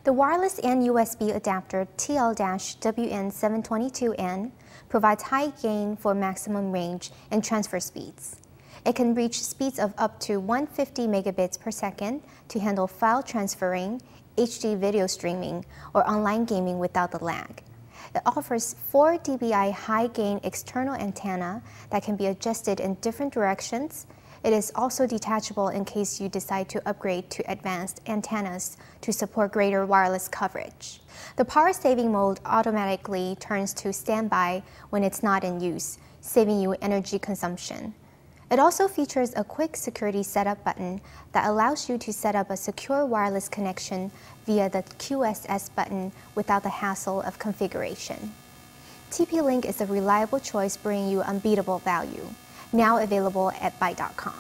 The wireless and USB adapter TL-WN722N provides high gain for maximum range and transfer speeds. It can reach speeds of up to 150 megabits per second to handle file transferring, HD video streaming, or online gaming without the lag. It offers 4 dBi high-gain external antenna that can be adjusted in different directions. It is also detachable in case you decide to upgrade to advanced antennas to support greater wireless coverage. The power-saving mode automatically turns to standby when it's not in use, saving you energy consumption. It also features a quick security setup button that allows you to set up a secure wireless connection via the QSS button without the hassle of configuration. TP-Link is a reliable choice bringing you unbeatable value. Now available at Byte.com.